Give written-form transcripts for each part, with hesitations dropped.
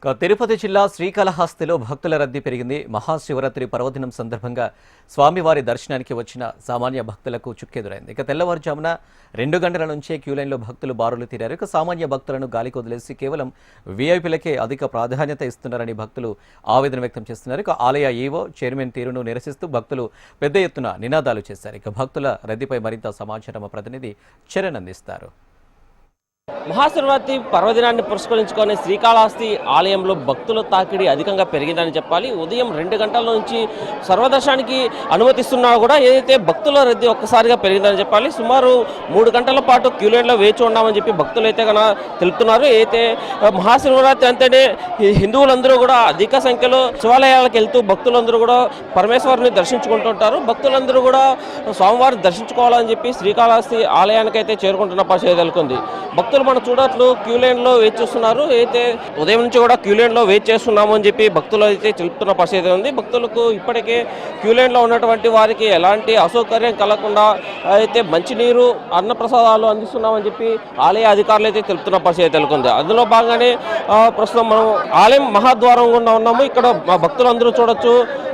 తిరుపతి జిల్లా శ్రీకాళహస్తిలో భక్తుల రద్దీ పెరిగింది. మహాశివరాత్రి పర్వదినం సందర్భంగా స్వామివారి దర్శనానికి వచ్చిన సామాన్య భక్తులకు చుక్కెదురైంది. తెల్లవారుజామున 2 గంటల నుంచే క్యూలైన్లో భక్తులు బారులు తీరారు. సామాన్య భక్తులను గాలికి వదిలేసి కేవలం వీఐపీలకే అధిక ప్రాధాన్యత ఇస్తున్నారని భక్తులు ఆవేదన వ్యక్తం చేస్తున్నారు. ఆలయ ఈవో చైర్మన్ తీరును నిరసిస్తూ భక్తులు పెద్ద ఎత్తున నినాదాలు చేశారు. భక్తుల రద్దీపై మరింత సమాచారం ప్రతినిధి చరణ్ అందిస్తారు. మహాశివరాత్రి పర్వదినాన్ని పురస్కరించుకొని శ్రీకాళహస్తి ఆలయంలో భక్తుల తాకిడి అధికంగా పెరిగిందని చెప్పాలి. ఉదయం 2 గంటల నుంచి సర్వదర్శనానికి అనుమతిస్తున్నా కూడా ఏదైతే భక్తుల రద్దీ ఒక్కసారిగా పెరిగిందని చెప్పాలి. సుమారు 3 గంటల పాటు క్యూలైన్లో వేచి ఉన్నామని చెప్పి భక్తులు అయితే కనుక తెలుపుతున్నారు. అయితే మహాశివరాత్రి అంటేనే హిందువులందరూ కూడా అధిక సంఖ్యలో శివాలయాలకు వెళ్తూ భక్తులందరూ కూడా పరమేశ్వరుని దర్శించుకుంటుంటారు. భక్తులందరూ కూడా స్వామివారిని దర్శించుకోవాలని చెప్పి శ్రీకాళహస్తి ఆలయానికైతే చేరుకుంటున్న పరిస్థితి నెలకొంది. భక్తులు మనం చూడట్లు క్యూలైన్లో వెయిట్ చేస్తున్నారు. అయితే ఉదయం నుంచి కూడా క్యూలైన్లో వెయిట్ చేస్తున్నాము అని చెప్పి భక్తులు అయితే తెలుపుతున్న పరిస్థితి ఉంది. భక్తులకు ఇప్పటికే క్యూలైన్లో ఉన్నటువంటి వారికి ఎలాంటి అసౌకర్యం కలగకుండా అయితే మంచినీరు అన్నప్రసాదాలు అందిస్తున్నామని చెప్పి ఆలయ అధికారులు అయితే తెలుపుతున్న పరిస్థితి నెలకొంది. అందులో భాగంగానే ప్రస్తుతం మనం ఆలయం మహాద్వారం గుండా ఉన్నాము. ఇక్కడ భక్తులందరూ చూడొచ్చు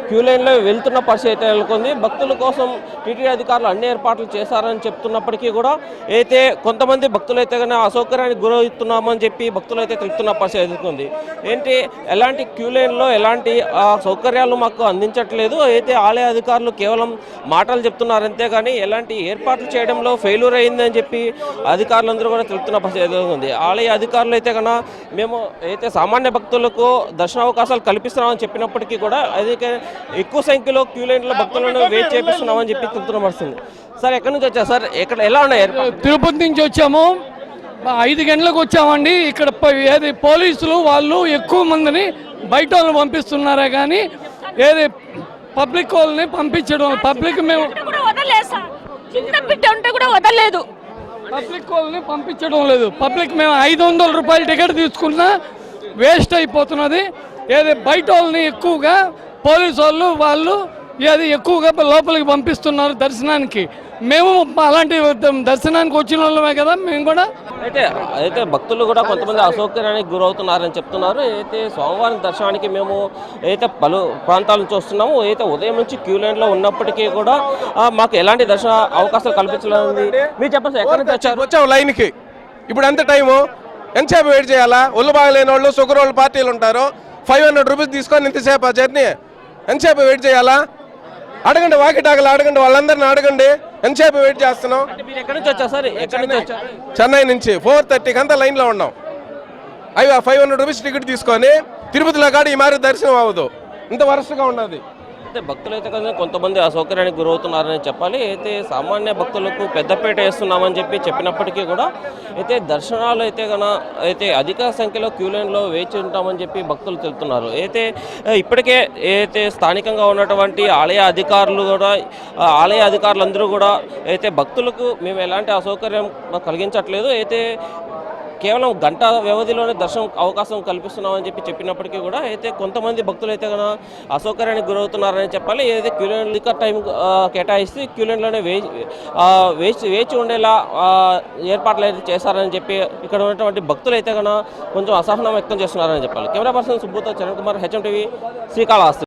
క్యూలైన్లో వెళ్తున్న పరిస్థితి అయితే నెలకొంది. భక్తుల కోసం టీటీడీ అధికారులు అన్ని ఏర్పాట్లు చేశారని చెప్తున్నప్పటికీ కూడా అయితే కొంతమంది భక్తులు అయితే కన్నా అసౌకర్యానికి గురవుతున్నామని చెప్పి భక్తులు అయితే తెలుపుతున్న పరిస్థితి ఎదుర్కొంది. ఏంటి ఎలాంటి క్యూలైన్లో ఎలాంటి సౌకర్యాలు మాకు అందించట్లేదు. అయితే ఆలయ అధికారులు కేవలం మాటలు చెప్తున్నారు అంతేగాని ఎలాంటి ఏర్పాట్లు చేయడంలో ఫెయిల్యూర్ అయిందని చెప్పి అధికారులందరూ కూడా తెలుపుతున్న పరిస్థితి ఎదుర్కొంది. ఆలయ అధికారులు అయితే కన్నా మేము అయితే సామాన్య భక్తులకు దర్శన అవకాశాలు కల్పిస్తున్నామని చెప్పినప్పటికీ కూడా అది ఎక్కువ సంఖ్యలో క్యూలైన్లో భక్తులను వెయిట్ చేపిస్తున్నామని చెప్పి తెలుపుతున్న పరిస్థితి. సార్ ఎక్కడి నుంచి వచ్చారు సార్? ఎక్కడ ఎలా ఉన్నాయి? తిరుపతి నుంచి వచ్చాము. 5 గంటలకు వచ్చామండి. ఇక్కడ ఏది పోలీసులు వాళ్ళు ఎక్కువ మందిని బయట వాళ్ళు పంపిస్తున్నారే కానీ ఏది పబ్లిక్ వాళ్ళని పంపించడం పబ్లిక్ మేము వదలలేదు. పబ్లిక్ వాళ్ళని పంపించడం లేదు. పబ్లిక్ మేము 500 రూపాయలు టికెట్ తీసుకున్నా వేస్ట్ అయిపోతున్నది. ఏది బయట వాళ్ళని ఎక్కువగా పోలీసు వాళ్ళు ఏది ఎక్కువగా లోపలికి పంపిస్తున్నారు దర్శనానికి. మేము అలాంటి దర్శనానికి వచ్చిన వాళ్ళమే కదా మేము కూడా. అయితే భక్తులు కూడా కొంతమంది అసౌకర్యానికి గురవుతున్నారని చెప్తున్నారు. అయితే స్వామివారి దర్శనానికి మేము అయితే పలు ప్రాంతాల నుంచి వస్తున్నాము. అయితే ఉదయం నుంచి క్యూ లైన్లో ఉన్నప్పటికీ కూడా మాకు ఎలాంటి దర్శన అవకాశాలు కల్పించలేదు. మీరు చెప్పండి ఎక్కడి నుంచి వచ్చావు లైన్కి? ఇప్పుడు ఎంత టైము? ఎంతసేపు వెయిట్ చేయాలా? ఒళ్ళు బాగలేని వాళ్ళు షుగర్ వాళ్ళు పార్టీలు ఉంటారు. 500 రూపీస్ తీసుకొని ఇంతసేపు ఆ జర్నీ ఎంతసేపు వెయిట్ చేయాలా? అడగండి, వాకిటాకలు అడగండి, వాళ్ళందరినీ అడగండి. ఎంతసేపు వెయిట్ చేస్తున్నాం? చెన్నై నుంచి 4:30కి అంతా లైన్లో ఉన్నాం. 500 రూపీస్ టికెట్ తీసుకొని తిరుపతిలో కాడ ఈ మారి దర్శనం అవ్వదు. ఇంత వరుసగా ఉన్నది. అయితే భక్తులు అయితే కదా కొంతమంది అసౌకర్యానికి గురవుతున్నారని చెప్పాలి. అయితే సామాన్య భక్తులకు పెద్దపేట వేస్తున్నామని చెప్పినప్పటికీ కూడా అయితే దర్శనాలు అయితే కన్నా అయితే అధిక సంఖ్యలో క్యూలైన్లో వేచి ఉంటామని చెప్పి భక్తులు తెలుపుతున్నారు. అయితే ఇప్పటికే అయితే స్థానికంగా ఉన్నటువంటి ఆలయ అధికారులందరూ కూడా అయితే భక్తులకు మేము ఎలాంటి అసౌకర్యం కలిగించట్లేదు. అయితే కేవలం గంట వ్యవధిలోనే దర్శనం అవకాశం కల్పిస్తున్నామని చెప్పినప్పటికీ కూడా అయితే కొంతమంది భక్తులు అయితే కన్నా అసౌకర్యానికి గురవుతున్నారని చెప్పాలి. ఏదైతే క్యూలైన్ టైం కేటాయిస్తే క్యూలైన్లోనే వేచి ఉండేలా ఏర్పాట్లు అయితే చేశారని చెప్పి ఇక్కడ ఉన్నటువంటి భక్తులు అయితే కన్నా కొంచెం అసహనం వ్యక్తం చేస్తున్నారని చెప్పాలి. కెమెరా పర్సన్ సుబ్బుతో చరణ్ కుమార్, హెచ్ఎం టీవీ, శ్రీకాళహస్తి.